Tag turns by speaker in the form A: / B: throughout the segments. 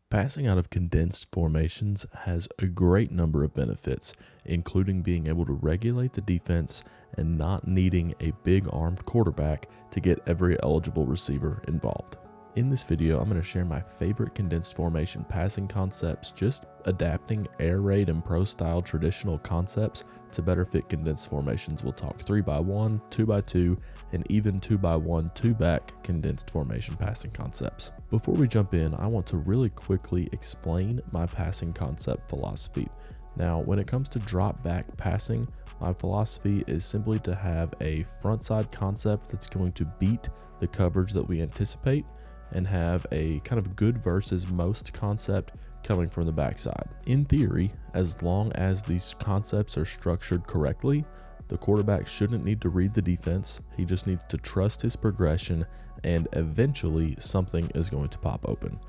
A: Passing out of condensed formations has a great number of benefits, including being able to regulate the defense and not needing a big armed quarterback to get every eligible receiver involved. In this video, I'm going to share my favorite condensed formation passing concepts, just adapting air raid and pro style traditional concepts to better fit condensed formations. We'll talk 3x1, 2x2, and even 2x1, 2-back condensed formation passing concepts. Before we jump in, I want to really quickly explain my passing concept philosophy. Now, when it comes to drop back passing, my philosophy is simply to have a front side concept that's going to beat the coverage that we anticipate and have a kind of good versus most concept coming from the backside. In theory, as long as these concepts are structured correctly, the quarterback shouldn't need to read the defense. He just needs to trust his progression, and eventually something is going to pop open.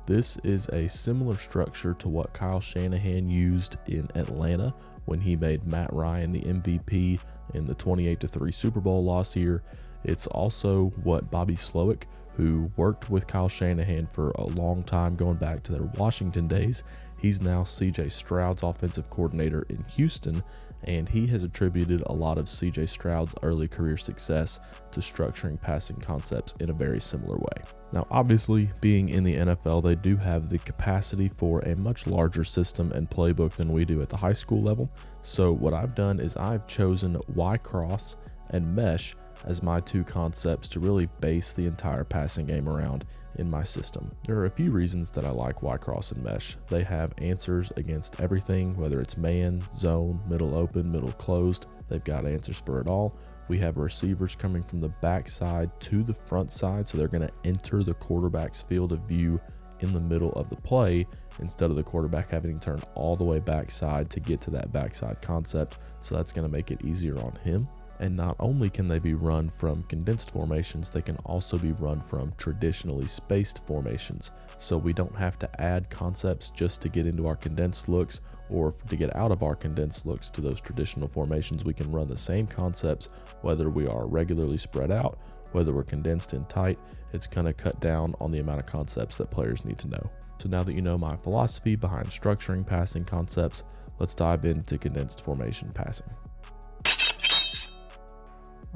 A: This is a similar structure to what Kyle Shanahan used in Atlanta when he made Matt Ryan the MVP in the 28-3 Super Bowl loss here. It's also what Bobby Slowick, who worked with Kyle Shanahan for a long time going back to their Washington days. He's now CJ Stroud's offensive coordinator in Houston, and he has attributed a lot of CJ Stroud's early career success to structuring passing concepts in a very similar way. Now, obviously, being in the NFL, they do have the capacity for a much larger system and playbook than we do at the high school level. So what I've done is I've chosen Y-cross and mesh as my two concepts to really base the entire passing game around in my system. There are a few reasons that I like Y-cross and mesh. They have answers against everything, whether it's man, zone, middle open, middle closed. They've got answers for it all. We have receivers coming from the backside to the front side, so they're going to enter the quarterback's field of view in the middle of the play instead of the quarterback having to turn all the way backside to get to that backside concept. So that's going to make it easier on him. And not only can they be run from condensed formations, they can also be run from traditionally spaced formations. So we don't have to add concepts just to get into our condensed looks or to get out of our condensed looks to those traditional formations. We can run the same concepts whether we are regularly spread out, whether we're condensed and tight. It's going to cut down on the amount of concepts that players need to know. So now that you know my philosophy behind structuring passing concepts, let's dive into condensed formation passing.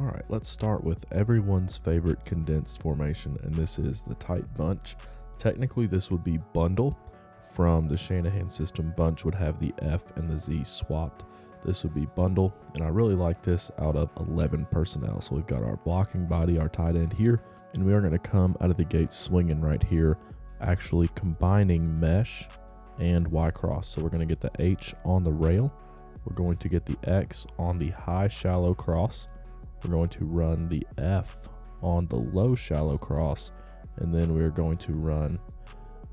A: All right, let's start with everyone's favorite condensed formation, and this is the tight bunch. Technically, this would be bundle. From the Shanahan system, bunch would have the F and the Z swapped. This would be bundle, and I really like this out of 11 personnel. So we've got our blocking body, our tight end here, and we are going to come out of the gate swinging right here, actually combining mesh and Y-cross. So we're going to get the H on the rail. We're going to get the X on the high shallow cross. We're going to run the F on the low shallow cross, and then we're going to run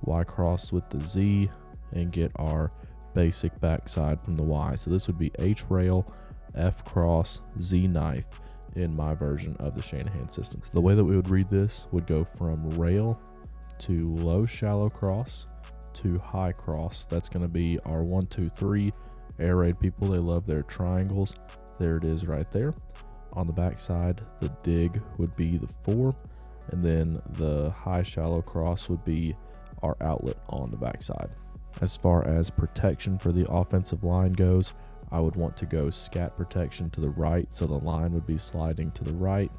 A: Y-cross with the Z and get our basic backside from the Y. So this would be H rail, F cross, Z knife in my version of the Shanahan system. So the way that we would read this would go from rail to low shallow cross to high cross. That's going to be our 1, 2, 3. Air raid people, they love their triangles. There it is right there. On the backside, the dig would be the 4, and then the high shallow cross would be our outlet on the backside. As far as protection for the offensive line goes, I would want to go scat protection to the right, so the line would be sliding to the right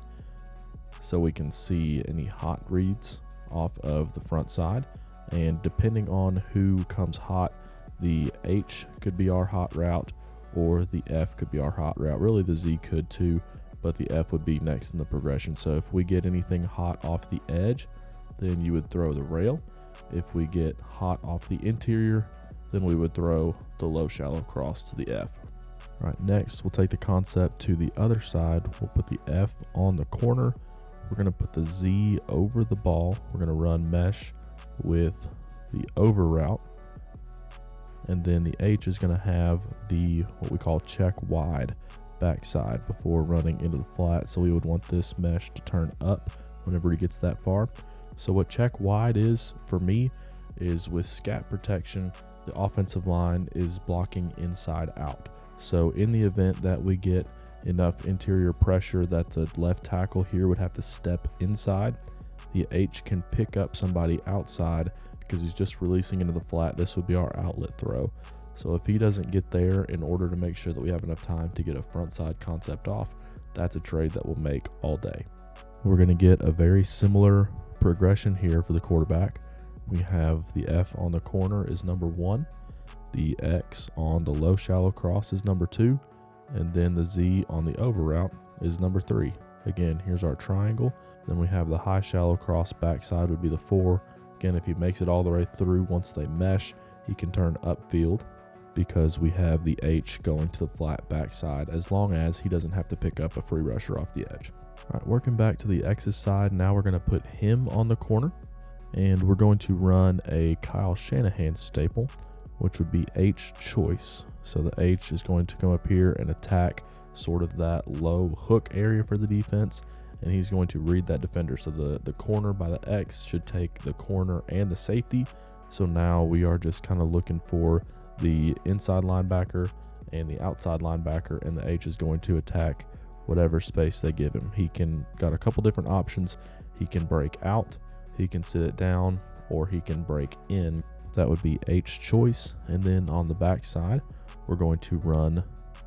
A: so we can see any hot reads off of the front side. And depending on who comes hot, the H could be our hot route or the F could be our hot route. Really, the Z could too, but the F would be next in the progression. So if we get anything hot off the edge, then you would throw the rail. If we get hot off the interior, then we would throw the low shallow cross to the F. All right, next we'll take the concept to the other side. We'll put the F on the corner. We're going to put the Z over the ball. We're going to run mesh with the over route. And then the H is going to have the what we call check wide backside before running into the flat. So we would want this mesh to turn up whenever he gets that far. So what check wide is for me is with scat protection, the offensive line is blocking inside out. So in the event that we get enough interior pressure that the left tackle here would have to step inside, the H can pick up somebody outside, because he's just releasing into the flat. This would be our outlet throw. So if he doesn't get there in order to make sure that we have enough time to get a front side concept off, that's a trade that we'll make all day. We're going to get a very similar progression here for the quarterback. We have the F on the corner is number 1. The X on the low shallow cross is number 2. And then the Z on the over route is number 3. Again, here's our triangle. Then we have the high shallow cross backside would be the 4. Again, if he makes it all the way through, once they mesh, he can turn upfield because we have the H going to the flat backside as long as he doesn't have to pick up a free rusher off the edge. All right, working back to the X's side, now we're going to put him on the corner, and we're going to run a Kyle Shanahan staple, which would be H choice. So the H is going to come up here and attack sort of that low hook area for the defense, and he's going to read that defender. So the corner by the X should take the corner and the safety. So now we are just kind of looking for the inside linebacker and the outside linebacker, and the H is going to attack whatever space they give him. He got a couple different options. He can break out, he can sit it down, or he can break in. That would be H choice. And then on the backside, we're going to run,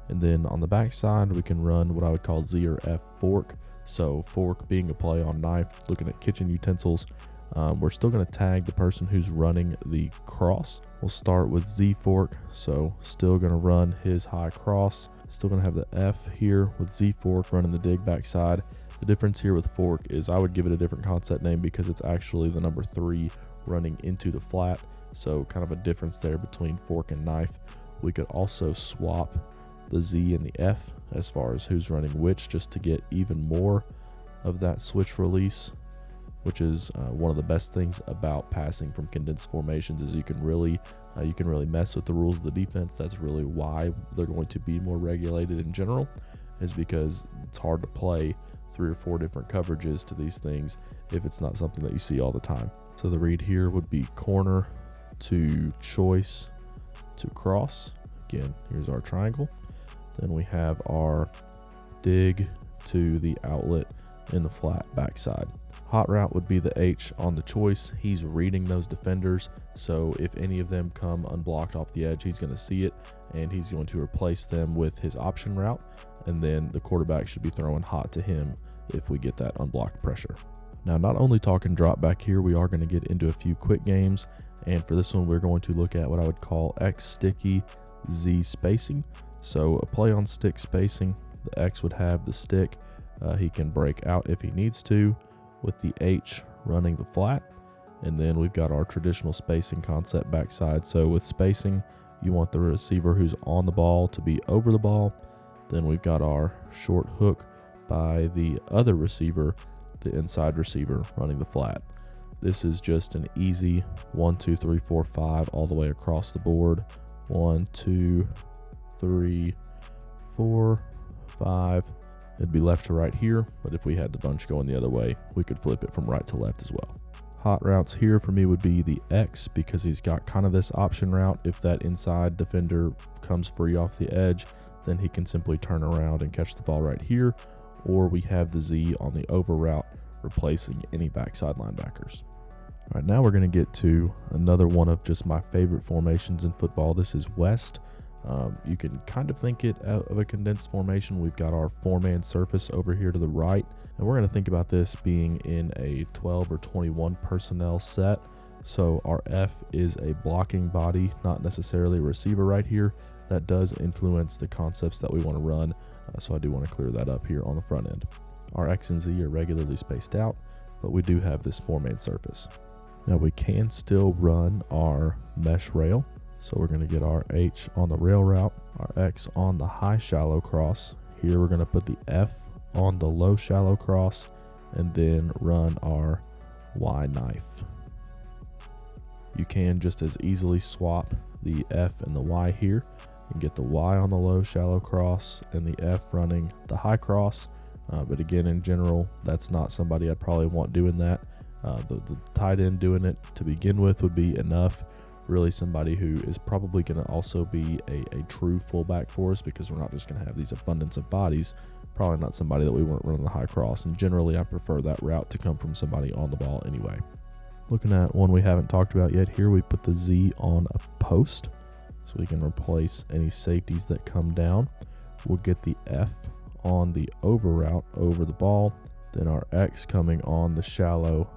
A: and then on the backside, we can run what I would call Z or F fork. So fork being a play on knife, looking at kitchen utensils. We're still going to tag the person who's running the cross. We'll start with Z fork. So still going to run his high cross. Still going to have the F here with Z fork running the dig backside. The difference here with fork is I would give it a different concept name because it's actually the number 3 running into the flat. So kind of a difference there between fork and knife. We could also swap the Z and the F as far as who's running which, just to get even more of that switch release, which is one of the best things about passing from condensed formations is you can really mess with the rules of the defense. That's really why they're going to be more regulated in general, is because it's hard to play 3 or 4 different coverages to these things if it's not something that you see all the time. So the read here would be corner to choice to cross. Again, here's our triangle. Then we have our dig to the outlet in the flat backside. Hot route would be the H on the choice. He's reading those defenders, so if any of them come unblocked off the edge, he's going to see it, and he's going to replace them with his option route, and then the quarterback should be throwing hot to him if we get that unblocked pressure. Now, not only talking drop back here, we are going to get into a few quick games, and for this one, we're going to look at what I would call X sticky, Z spacing. So a play on stick spacing, the X would have the stick. He can break out if he needs to, with the H running the flat. And then we've got our traditional spacing concept backside. So with spacing, you want the receiver who's on the ball to be over the ball. Then we've got our short hook by the other receiver, the inside receiver running the flat. This is just an easy 1, 2, 3, 4, 5 all the way across the board. 1, 2, 3, 4, 5. It'd be left to right here, but if we had the bunch going the other way, we could flip it from right to left as well. Hot routes here for me would be the X, because he's got kind of this option route. If that inside defender comes free off the edge, then he can simply turn around and catch the ball right here. Or we have the Z on the over route, replacing any backside linebackers. All right, now we're going to get to another one of just my favorite formations in football. This is West. You can kind of think it of a condensed formation. We've got our 4-man surface over here to the right, and we're going to think about this being in a 12 or 21 personnel set. So our F is a blocking body, not necessarily a receiver right here. That does influence the concepts that we want to run, so I do want to clear that up here on the front end. Our X and Z are regularly spaced out, but we do have this 4-man surface. Now we can still run our mesh rail. So we're going to get our H on the rail route, our X on the high shallow cross. Here we're going to put the F on the low shallow cross, and then run our Y knife. You can just as easily swap the F and the Y here and get the Y on the low shallow cross and the F running the high cross. But again, in general, that's not somebody I'd probably want doing that. The tight end doing it to begin with would be enough. Really somebody who is probably going to also be a true fullback for us, because we're not just going to have these abundance of bodies. Probably not somebody that we want running the high cross, and generally I prefer that route to come from somebody on the ball anyway. Looking at one we haven't talked about yet here, we put the Z on a post so we can replace any safeties that come down. We'll get the F on the over route over the ball, then our X coming on the shallow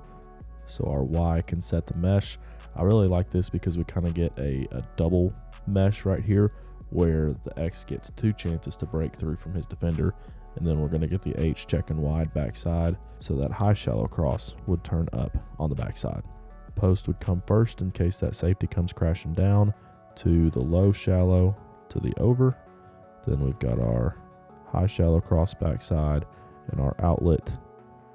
A: so our Y can set the mesh. I really like this because we kind of get a double mesh right here where the X gets 2 chances to break through from his defender, and then we're going to get the H checking wide backside so that high shallow cross would turn up on the backside. Post would come first in case that safety comes crashing down to the low shallow to the over. Then we've got our high shallow cross backside and our outlet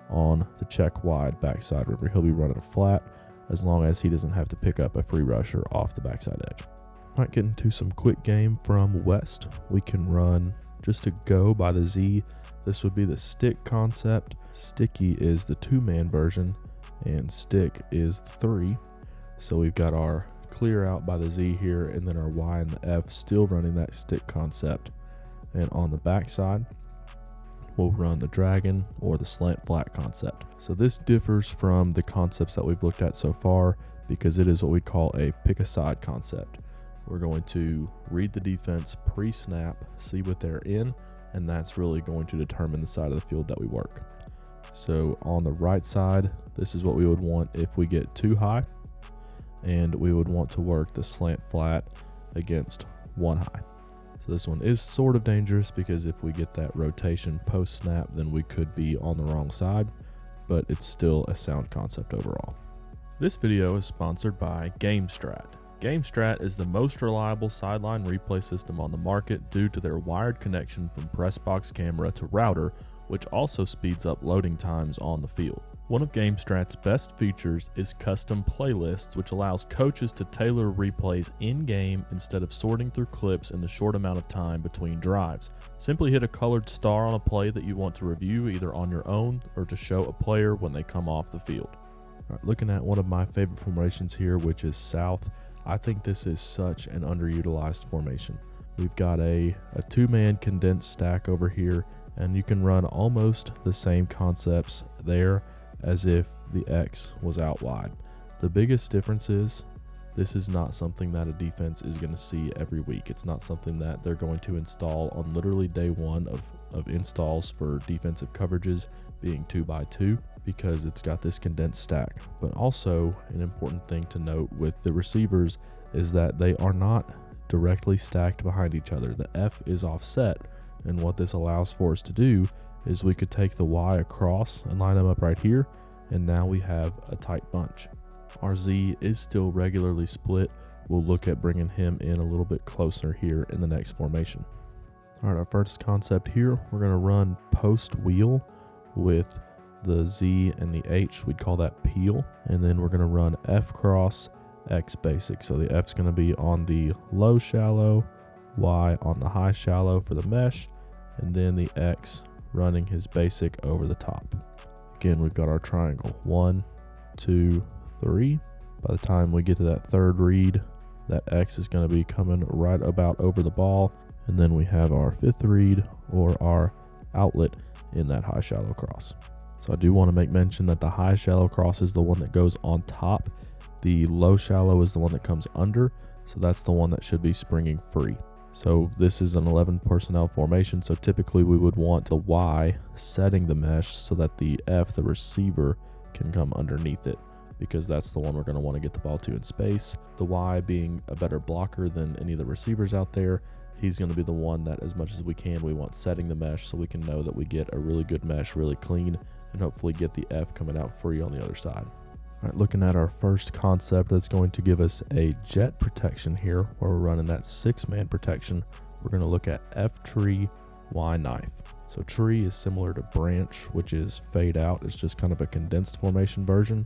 A: on the check wide backside. Remember, he'll be running a flat as long as he doesn't have to pick up a free rusher off the backside edge. Might get into some quick game from West. We can run just to go by the Z. This would be the stick concept. Sticky is the 2-man version and stick is the 3. So we've got our clear out by the Z here, and then our Y and the F still running that stick concept. And on the backside, we'll run the dragon or the slant flat concept. So this differs from the concepts that we've looked at so far because it is what we call a pick a side concept. We're going to read the defense pre-snap, see what they're in, and that's really going to determine the side of the field that we work. So on the right side, this is what we would want if we get too high, and we would want to work the slant flat against 1 high. So this one is sort of dangerous because if we get that rotation post snap, then we could be on the wrong side, but it's still a sound concept overall. This video is sponsored by GameStrat. GameStrat is the most reliable sideline replay system on the market due to their wired connection from press box camera to router, which also speeds up loading times on the field. One of GameStrat's best features is custom playlists, which allows coaches to tailor replays in-game instead of sorting through clips in the short amount of time between drives. Simply hit a colored star on a play that you want to review either on your own or to show a player when they come off the field. All right, looking at one of my favorite formations here, which is south. I think this is such an underutilized formation. We've got a 2-man condensed stack over here, and you can run almost the same concepts there as if the X was out wide. The biggest difference is this is not something that a defense is going to see every week. It's not something that they're going to install on literally day one of installs for defensive coverages being 2x2 because it's got this condensed stack. But also an important thing to note with the receivers is that they are not directly stacked behind each other. The F is offset, and what this allows for us to do is we could take the Y across and line them up right here, and now we have a tight bunch. Our Z is still regularly split. We'll look at bringing him in a little bit closer here in the next formation. All right, our first concept here, we're going to run post wheel with the Z and the H. We'd call that peel, and then we're going to run F cross X basic. So the F's going to be on the low shallow, Y on the high shallow for the mesh, and then the X running his basic over the top. Again, we've got our triangle 1, 2, 3. By the time we get to that third read, that X is going to be coming right about over the ball, and then we have our 5th read or our outlet in that high shallow cross. So I do want to make mention that the high shallow cross is the one that goes on top. The low shallow is the one that comes under, so that's the one that should be springing free. So this is an 11 personnel formation, so typically we would want the Y setting the mesh so that the F, the receiver, can come underneath it, because that's the one we're going to want to get the ball to in space. The Y being a better blocker than any of the receivers out there, he's going to be the one that, as much as we can, we want setting the mesh so we can know that we get a really good mesh, really clean, and hopefully get the F coming out free on the other side. All right, looking at our first concept, that's going to give us a jet protection here, where we're running that 6-man protection. We're going to look at F tree, Y knife. So tree is similar to branch, which is fade out. It's just kind of a condensed formation version.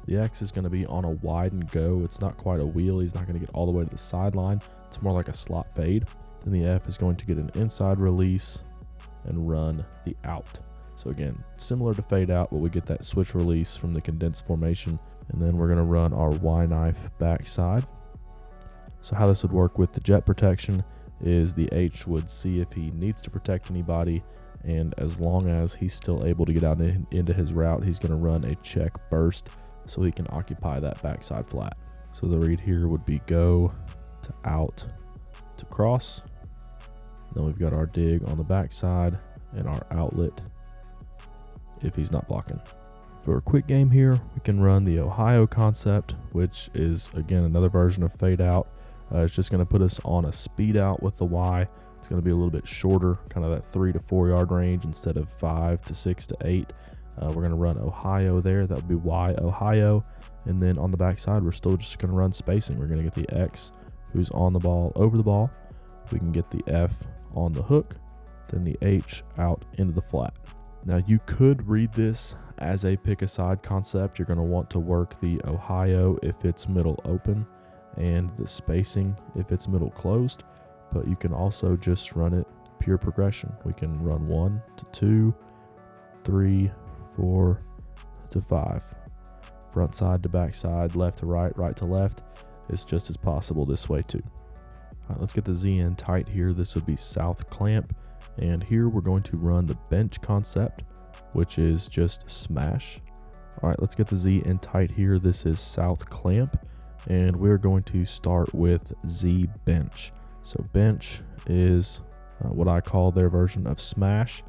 A: The X is going to be on a wide and go. It's not quite a wheel. He's not going to get all the way to the sideline. It's more like a slot fade. Then the F is going to get an inside release and run the out. So again, similar to fade out, but we get that switch release from the condensed formation. And then we're going to run our Y knife backside. So how this would work with the jet protection is the H would see if he needs to protect anybody, and as long as he's still able to get out into his route, he's going to run a check burst so he can occupy that backside flat. So the read here would be go to out to cross. Then we've got our dig on the backside and our outlet if he's not blocking. For a quick game here, we can run the Ohio concept, which is again another version of fade out. It's just going to put us on a speed out with the Y. It's going to be a little bit shorter, kind of that 3 to 4 yard range instead of 5 to 6 to 8. We're going to run Ohio there. That would be Y Ohio. And then on the backside, we're still just going to run spacing. We're going to get the X who's on the ball over the ball. We can get the F on the hook, then the H out into the flat. Now you could read this as a pick a side concept. You're going to want to work the Ohio if it's middle open and the spacing if it's middle closed, but you can also just run it pure progression. We can run 1 to 2, 3, 4 to 5. Front side to back side, left to right, right to left. It's just as possible this way too. All right, let's get the Z in tight here. This would be south clamp. And here we're going to run the bench concept, which is just smash. All right, let's get the Z in tight here. This is south clamp. And we're going to start with Z bench. So bench is what I call their version of smash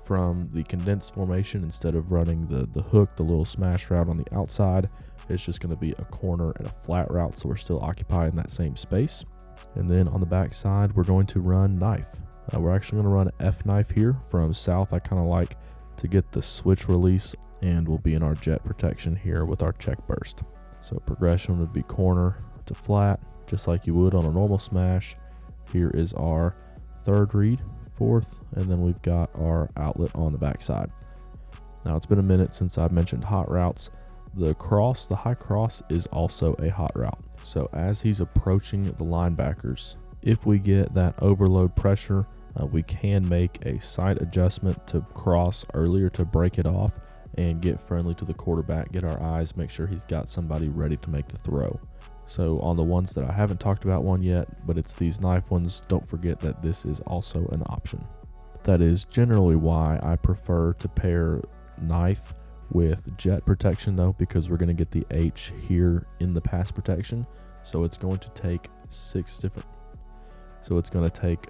A: from the condensed formation. Instead of running the hook, the little smash route on the outside, it's just going to be a corner and a flat route. So we're still occupying that same space. And then on the back side, we're going to run knife. We're actually going to run F knife here from south. I kind of like to get the switch release, and we'll be in our jet protection here with our check burst. So progression would be corner to flat, just like you would on a normal smash. Here is our third read, fourth, and then we've got our outlet on the backside. Now it's been a minute since I've mentioned hot routes. The high cross is also a hot route. So as he's approaching the linebackers, if we get that overload pressure, we can make a sight adjustment to cross earlier to break it off and get friendly to the quarterback, get our eyes, make sure he's got somebody ready to make the throw. So on the ones that I haven't talked about one yet, but it's these knife ones, don't forget that this is also an option. That is generally why I prefer to pair knife with jet protection though, because we're going to get the H here in the pass protection. So it's going to take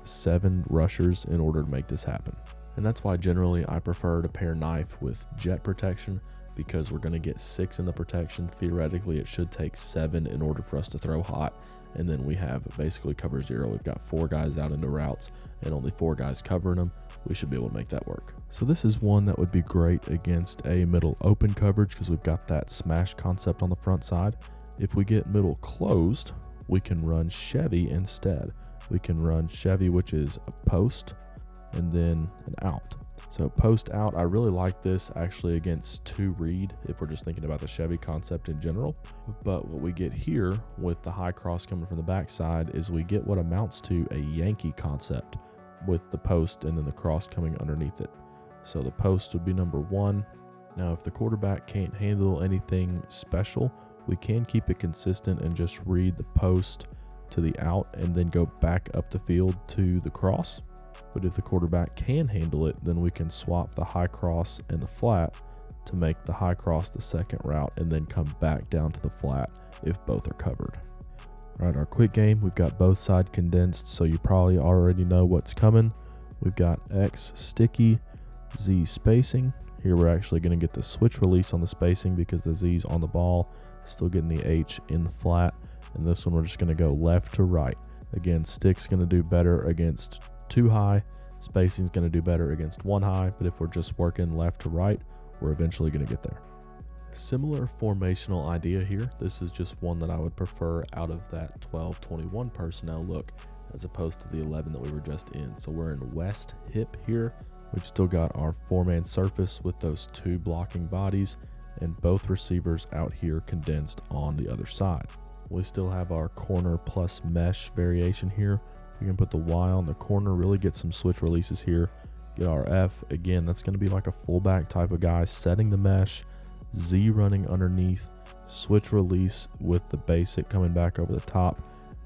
A: 7 rushers in order to make this happen. And that's why generally I prefer to pair knife with jet protection, because we're going to get 6 in the protection. Theoretically, it should take 7 in order for us to throw hot. And then we have basically cover 0. We've got 4 guys out into routes and only 4 guys covering them. We should be able to make that work. So this is one that would be great against a middle open coverage because we've got that smash concept on the front side. If we get middle closed, we can run Chevy instead. We can run Chevy, which is a post and then an out. So post out, I really like this actually against 2 read if we're just thinking about the Chevy concept in general. But what we get here with the high cross coming from the backside is we get what amounts to a Yankee concept with the post and then the cross coming underneath it. So the post would be number 1. Now, if the quarterback can't handle anything special, we can keep it consistent and just read the post to the out and then go back up the field to the cross. But if the quarterback can handle it, then we can swap the high cross and the flat to make the high cross the second route and then come back down to the flat if both are covered. All right, our quick game, we've got both sides condensed, so you probably already know what's coming. We've got X sticky, Z spacing. Here we're actually going to get the switch release on the spacing because the Z's on the ball, still getting the H in the flat. And this one we're just going to go left to right. Again, stick's going to do better against 2 high. Spacing's going to do better against 1 high. But if we're just working left to right, we're eventually going to get there. Similar formational idea here. This is just one that I would prefer out of that 12-21 personnel look as opposed to the 11 that we were just in. So we're in West hip here. We've still got our 4-man surface with those 2 blocking bodies and both receivers out here condensed on the other side. We still have our corner plus mesh variation here. We can put the Y on the corner, really get some switch releases here. Get our F. Again, that's going to be like a fullback type of guy, setting the mesh, Z running underneath, switch release with the basic coming back over the top.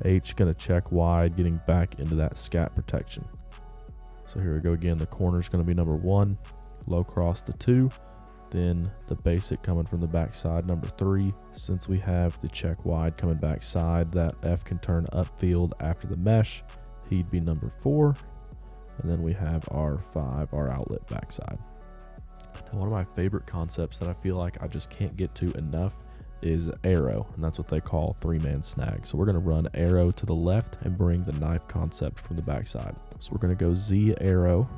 A: H going to check wide, getting back into that scat protection. So here we go again. The corner is going to be number 1, low cross the 2, Then the basic coming from the backside, number 3. Since we have the check wide coming backside, that F can turn upfield after the mesh. He'd be number 4. And then we have our 5, our outlet backside. Now, one of my favorite concepts that I feel like I just can't get to enough is arrow, and that's what they call 3-man snag. So we're going to run arrow to the left and bring the knife concept from the backside. So we're going to go Z arrow.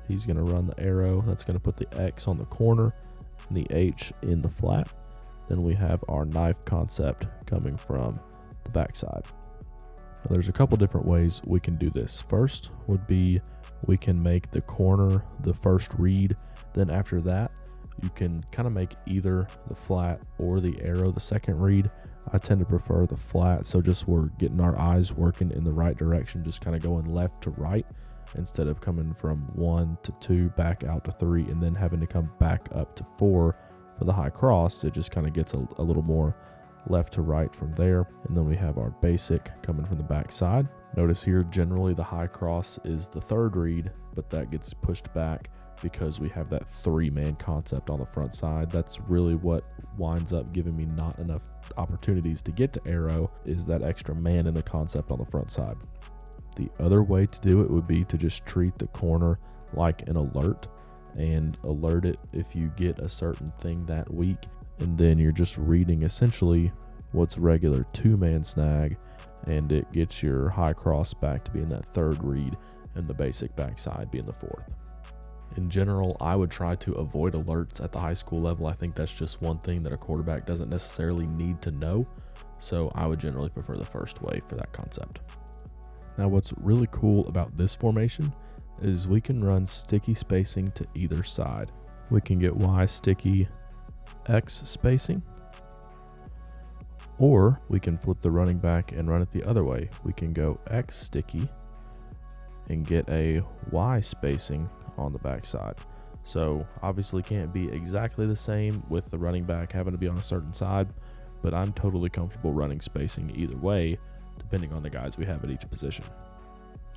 A: He's going to run the arrow. That's going to put the X on the corner and the H in the flat. Then we have our knife concept coming from the backside. Now, there's a couple different ways we can do this. First would be we can make the corner the first read. Then after that, you can kind of make either the flat or the arrow the second read. I tend to prefer the flat, so just we're getting our eyes working in the right direction, just kind of going left to right instead of coming from 1 to 2 back out to 3 and then having to come back up to 4 for the high cross. It just kind of gets a little more left to right from there. And then we have our basic coming from the back side. Notice here, generally the high cross is the third read, but that gets pushed back because we have that 3-man concept on the front side. That's really what winds up giving me not enough opportunities to get to arrow, is that extra man in the concept on the front side. The other way to do it would be to just treat the corner like an alert and alert it if you get a certain thing that week. And then you're just reading essentially what's regular 2-man snag, and it gets your high cross back to being that third read and the basic backside being the fourth. In general, I would try to avoid alerts at the high school level. I think that's just one thing that a quarterback doesn't necessarily need to know. So I would generally prefer the first way for that concept. Now, what's really cool about this formation is we can run sticky spacing to either side. We can get Y sticky, X spacing, or we can flip the running back and run it the other way. We can go X sticky and get a Y spacing on the backside. So obviously can't be exactly the same with the running back having to be on a certain side, but I'm totally comfortable running spacing either way, depending on the guys we have at each position.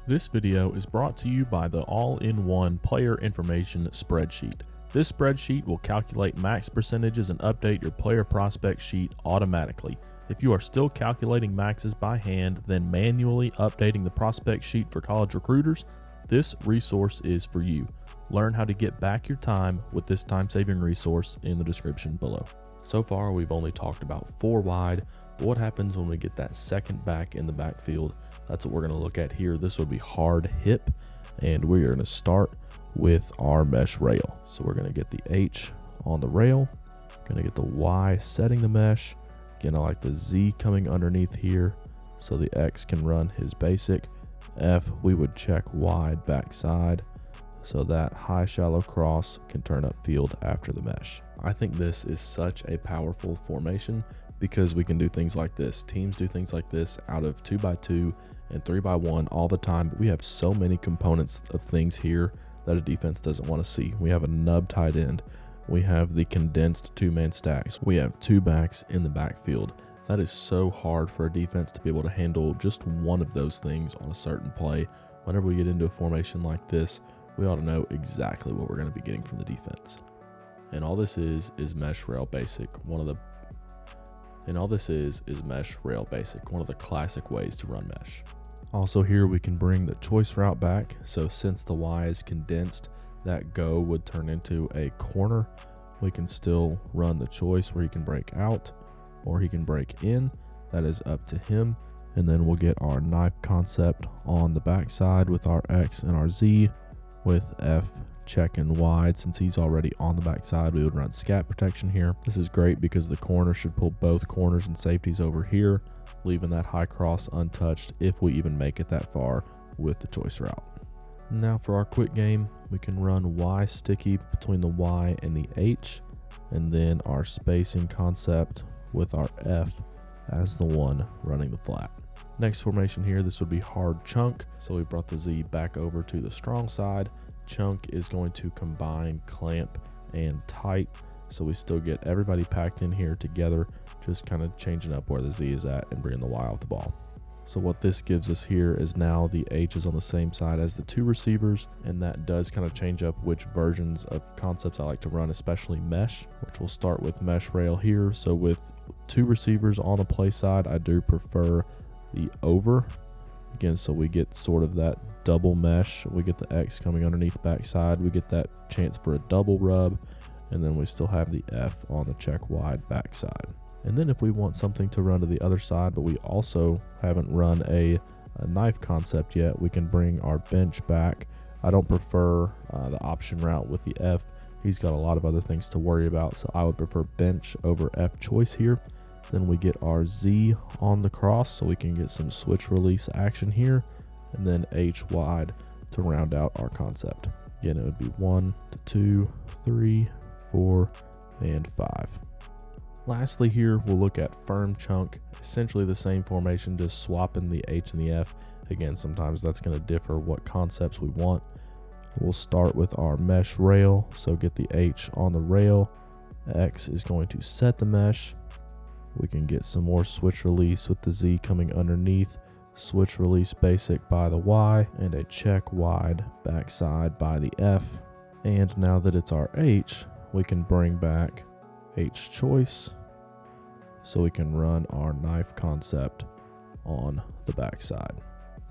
A: This video is brought to you by the all-in-one player information spreadsheet. This spreadsheet will calculate max percentages and update your player prospect sheet automatically. If you are still calculating maxes by hand, then manually updating the prospect sheet for college recruiters, this resource is for you. Learn how to get back your time with this time-saving resource in the description below. So far, we've only talked about 4 wide, but what happens when we get that second back in the backfield? That's what we're going to look at here. This will be hard hip, and we are going to start with our mesh rail. So we're going to get the H on the rail, going to get the Y setting the mesh. Again, I like the Z coming underneath here so the X can run his basic. F, we would check wide backside so that high shallow cross can turn upfield after the mesh. I think this is such a powerful formation because we can do things like this. Teams do things like this out of 2x2 and 3x1 all the time, but we have so many components of things here that a defense doesn't want to see. We have a nub tight end. We have the condensed 2-man stacks. We have 2 backs in the backfield. That is so hard for a defense to be able to handle just one of those things on a certain play. Whenever we get into a formation like this, we ought to know exactly what we're going to be getting from the defense. And all this is mesh rail basic. One of the classic ways to run mesh. Also here we can bring the choice route back. So since the Y is condensed, that go would turn into a corner. We can still run the choice where he can break out or he can break in. That is up to him. And then we'll get our knife concept on the backside with our X and our Z, with F checking wide. Since he's already on the backside, we would run scat protection here. This is great because the corner should pull both corners and safeties over here, leaving that high cross untouched if we even make it that far with the choice route. Now for our quick game, we can run Y sticky between the Y and the H, and then our spacing concept with our F as the one running the flat. Next formation here, this would be hard chunk. So we brought the Z back over to the strong side. Chunk is going to combine clamp and tight. So we still get everybody packed in here together, just kind of changing up where the Z is at and bringing the Y off the ball. So what this gives us here is now the H is on the same side as the two receivers, and that does kind of change up which versions of concepts I like to run, especially mesh, which we'll start with mesh rail here. So with two receivers on the play side, I do prefer the over. Again, so we get sort of that double mesh. We get the X coming underneath backside. We get that chance for a double rub, and then we still have the F on the check wide backside. And then if we want something to run to the other side, but we also haven't run a knife concept yet, we can bring our bench back. I don't prefer the option route with the F. He's got a lot of other things to worry about, so I would prefer bench over F choice here. Then we get our Z on the cross, so we can get some switch release action here, and then H wide to round out our concept. Again, it would be 1 to 2, 3, 4, and 5. Lastly here, we'll look at firm chunk, essentially the same formation, just swapping the H and the F. Again, sometimes that's going to differ what concepts we want. We'll start with our mesh rail, so get the H on the rail. X is going to set the mesh. We can get some more switch release with the Z coming underneath, switch release basic by the Y, and a check wide backside by the F. And now that it's our H, we can bring back H choice so we can run our knife concept on the backside.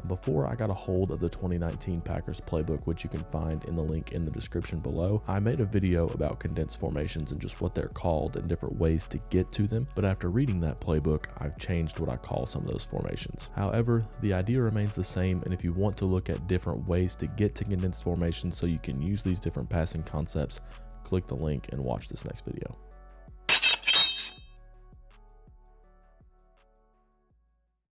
A: Before I got a hold of the 2019 Packers playbook, which you can find in the link in the description below, I made a video about condensed formations and just what they're called and different ways to get to them. But after reading that playbook, I've changed what I call some of those formations. However, the idea remains the same, and if you want to look at different ways to get to condensed formations so you can use these different passing concepts, click the link and watch this next video.